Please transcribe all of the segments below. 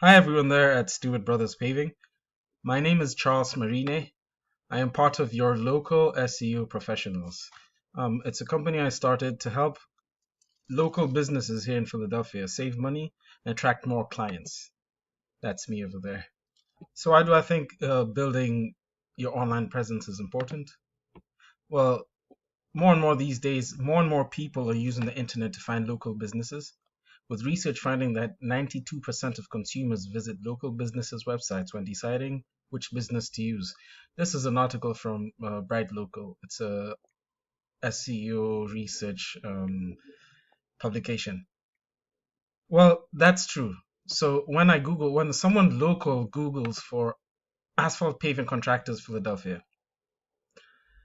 Hi everyone there at Stewart Brothers Paving. My name is Charles Marine. I am part of your local SEO professionals. It's a company I started to help local businesses here in Philadelphia save money and attract more clients. That's me over there. So why do I think building your online presence is important? Well, more and more these days, more and more people are using the internet to find local businesses, with research finding that 92% of consumers visit local businesses' websites when deciding which business to use. This is an article from Bright Local. It's a SEO research publication. Well, that's true. So when someone local Googles for asphalt paving contractors Philadelphia,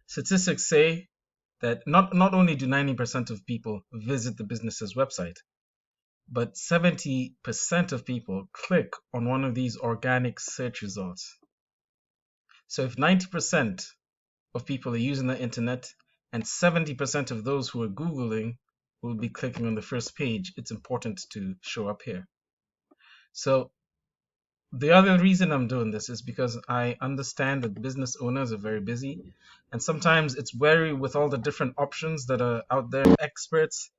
statistics say that not only do 90% of people visit the business's website, but 70% of people click on one of these organic search results. So if 90% of people are using the internet and 70% of those who are Googling will be clicking on the first page, it's important to show up here. So the other reason I'm doing this is because I understand that business owners are very busy, and sometimes it's wary with all the different options that are out there, experts.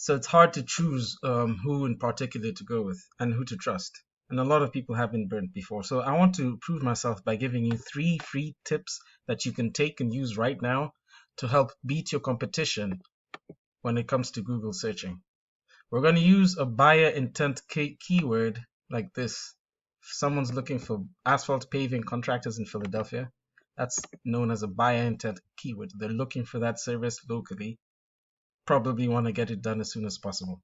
So it's hard to choose who in particular to go with and who to trust. And a lot of people have been burnt before. So I want to prove myself by giving you 3 free tips that you can take and use right now to help beat your competition when it comes to Google searching. We're going to use a buyer intent keyword like this. If someone's looking for asphalt paving contractors in Philadelphia, that's known as a buyer intent keyword. They're looking for that service locally, probably want to get it done as soon as possible.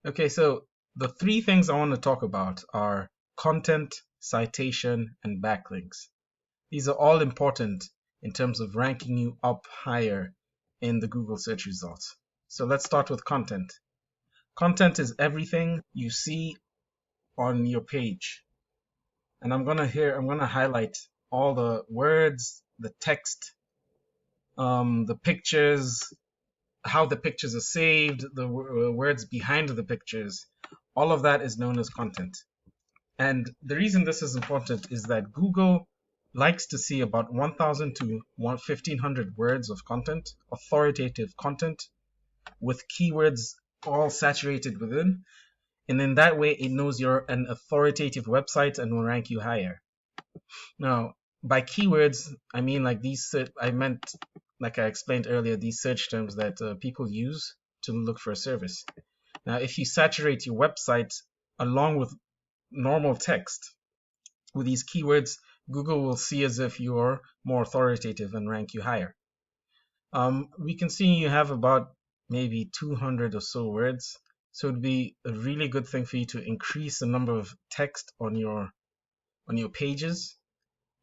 Okay, so the 3 things I want to talk about are content, citation, and backlinks. These are all important in terms of ranking you up higher in the Google search results. So let's start with content. Content is everything you see on your page. And I'm gonna highlight all the words, the text, the pictures, how the pictures are saved, the words behind the pictures. All of that is known as content. And the reason this is important is that Google likes to see about 1,000 to 1,500 words of content, authoritative content, with keywords all saturated within. And in that way, it knows you're an authoritative website and will rank you higher. Now, by keywords, I mean like like I explained earlier, these search terms that people use to look for a service. Now, if you saturate your website along with normal text with these keywords, Google will see as if you're more authoritative and rank you higher. We can see you have about maybe 200 or so words. So it'd be a really good thing for you to increase the number of text on your pages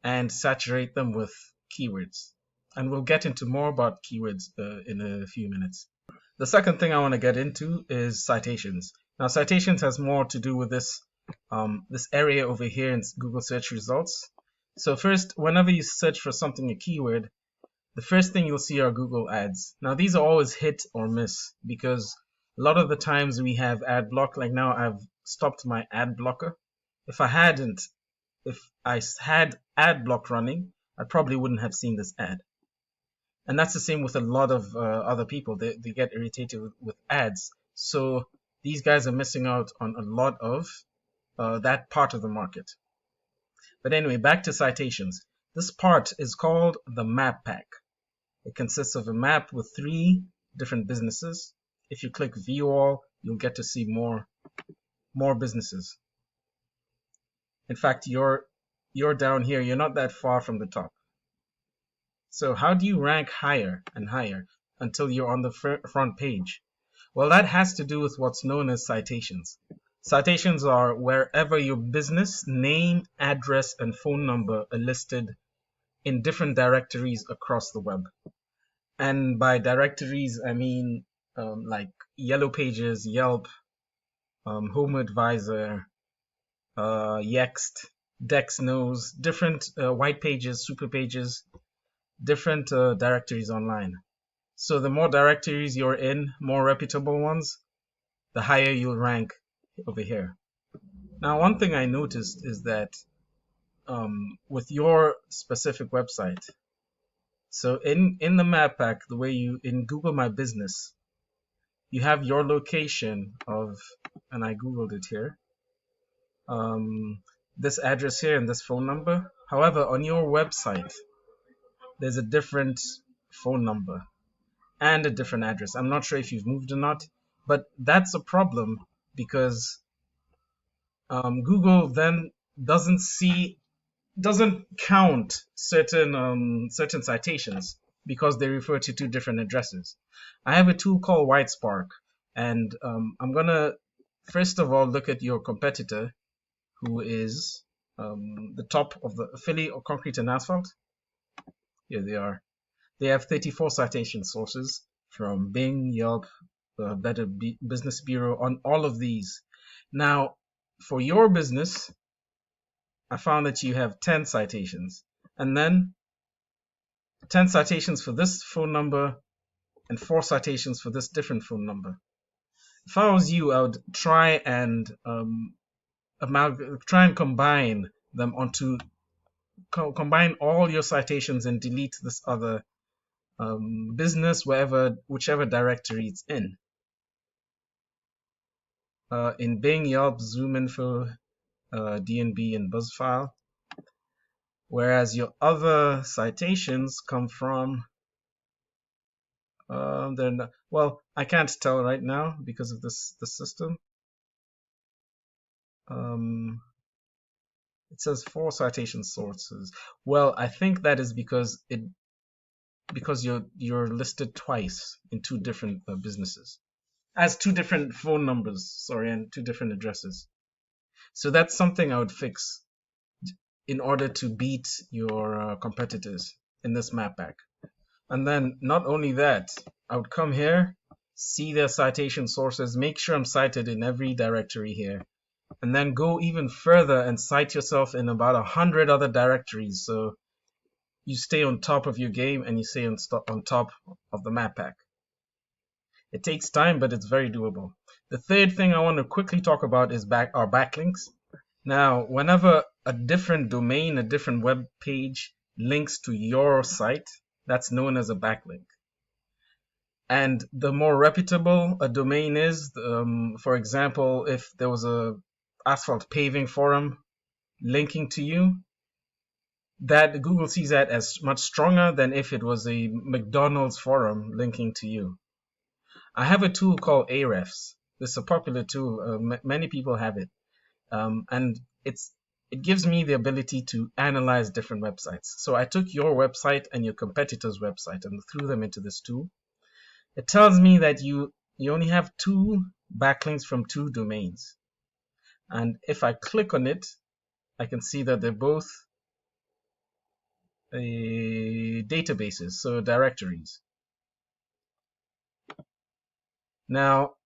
and saturate them with keywords. And we'll get into more about keywords in a few minutes. The second thing I want to get into is citations. Now, citations has more to do with this area over here in Google search results. So first, whenever you search for something, a keyword, the first thing you'll see are Google ads. Now, these are always hit or miss because a lot of the times we have ad block. Like now, I've stopped my ad blocker. If I had ad block running, I probably wouldn't have seen this ad. And that's the same with a lot of other people. They get irritated with ads. So these guys are missing out on a lot of that part of the market. But anyway, back to citations. This part is called the map pack. It consists of a map with 3 different businesses. If you click view all, you'll get to see more businesses. In fact, you're down here. You're not that far from the top. So how do you rank higher and higher until you're on the front page? Well, that has to do with what's known as citations. Citations are wherever your business name, address, and phone number are listed in different directories across the web. And by directories, I mean like Yellow Pages, Yelp, Home Advisor, Yext, Dex Knows, different white pages, super pages, different directories online. So the more directories you're in, more reputable ones, the higher you'll rank over here. Now, one thing I noticed is that with your specific website, so in the map pack, the way you in Google My Business, you have your location of, and I googled it here, this address here and this phone number. However, on your website, there's a different phone number and a different address. I'm not sure if you've moved or not, but that's a problem because Google then doesn't count certain citations because they refer to two different addresses. I have a tool called WhiteSpark, and I'm gonna first of all look at your competitor, who is the top of the Philly or Concrete and Asphalt. Here they are. They have 34 citation sources from Bing, Yelp, Better Business Bureau on all of these. Now, for your business, I found that you have 10 citations, and then 10 citations for this phone number and 4 citations for this different phone number. If I was you, I would try and combine them onto combine all your citations and delete this other business, whichever directory it's in. In Bing, Yelp, ZoomInfo, DNB, and BuzzFile. Whereas your other citations come from, they're not, well, I can't tell right now because of the system. It says 4 citation sources. Well, I think that is because you're listed twice in 2 different businesses, as 2 different phone numbers, sorry, and 2 different addresses. So that's something I would fix in order to beat your competitors in this map pack. And then not only that, I would come here, see their citation sources, make sure I'm cited in every directory here, and then go even further and cite yourself in about 100 other directories, so you stay on top of your game and you stay on top of the map pack. It takes time, but it's very doable. The third thing I want to quickly talk about is our backlinks. Now, whenever a different domain, a different web page links to your site, that's known as a backlink. And the more reputable a domain is, for example, if there was a asphalt paving forum linking to you, that Google sees that as much stronger than if it was a McDonald's forum linking to you. I have a tool called Ahrefs. This is a popular tool. Many people have it. And it gives me the ability to analyze different websites. So I took your website and your competitor's website and threw them into this tool. It tells me that you only have 2 backlinks from 2 domains. And if I click on it, I can see that they're both databases, so directories. Now,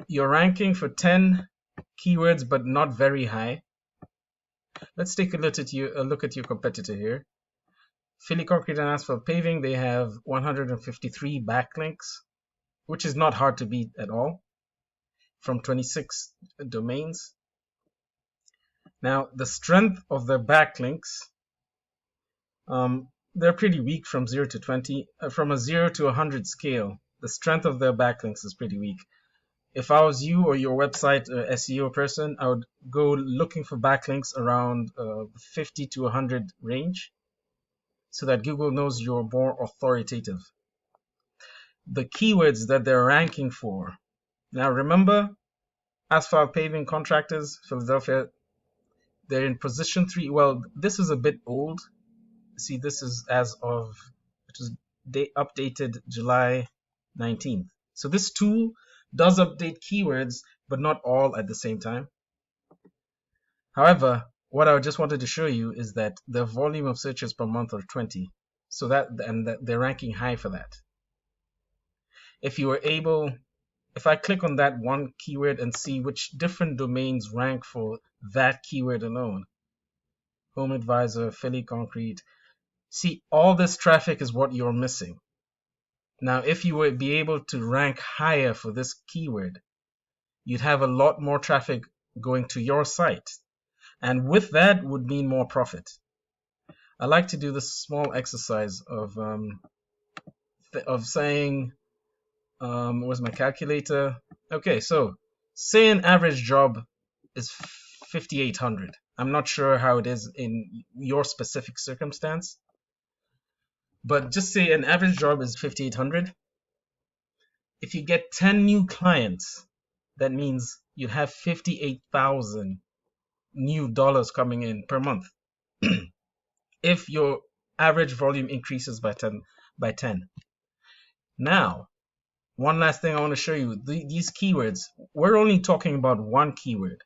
you're ranking for 10 keywords, but not very high. Let's take a look at your competitor here. Philly Concrete and Asphalt Paving, they have 153 backlinks, which is not hard to beat at all, from 26 domains. Now, the strength of the backlinks, they're pretty weak from 0 to 20. From a 0 to 100 scale, the strength of their backlinks is pretty weak. If I was you or your website SEO person, I would go looking for backlinks around 50 to 100 range, so that Google knows you're more authoritative. The keywords that they're ranking for. Now remember, asphalt paving contractors, Philadelphia, they're in position 3. Well, this is a bit old. See, this is as of, it was updated July 19th. So this tool does update keywords, but not all at the same time. However, what I just wanted to show you is that the volume of searches per month are 20. So that they're ranking high for that. If I click on that one keyword and see which different domains rank for that keyword alone, Home Advisor, Philly Concrete, see, all this traffic is what you're missing. Now, if you would be able to rank higher for this keyword, you'd have a lot more traffic going to your site. And with that would mean more profit. I like to do this small exercise of saying, where's my calculator? Okay, so say an average job is 5,800. I'm not sure how it is in your specific circumstance, but just say an average job is 5,800. If you get 10 new clients, that means you have 58,000 new dollars coming in per month. If your average volume increases by 10. Now, one last thing I want to show you, these keywords, we're only talking about one keyword,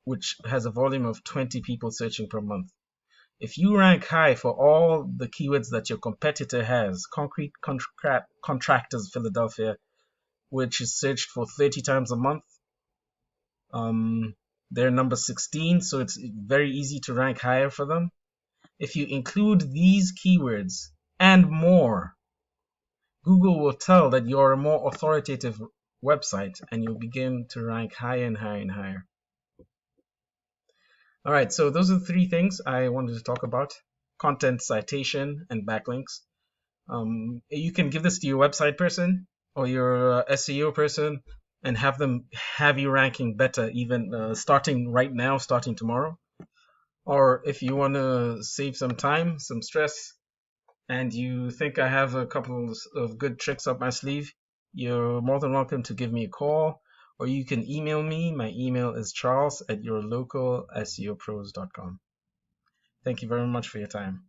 which has a volume of 20 people searching per month. If you rank high for all the keywords that your competitor has, concrete contractors Philadelphia, which is searched for 30 times a month, they're number 16, so it's very easy to rank higher for them. If you include these keywords and more, Google will tell that you're a more authoritative website, and you'll begin to rank higher and higher and higher. All right, so those are the three things I wanted to talk about: content, citation, and backlinks. You can give this to your website person or your SEO person and have them have you ranking better, even starting right now, starting tomorrow. Or if you want to save some time, some stress, and you think I have a couple of good tricks up my sleeve, you're more than welcome to give me a call, or you can email me. My email is charles@yourlocalseopros.com. Thank you very much for your time.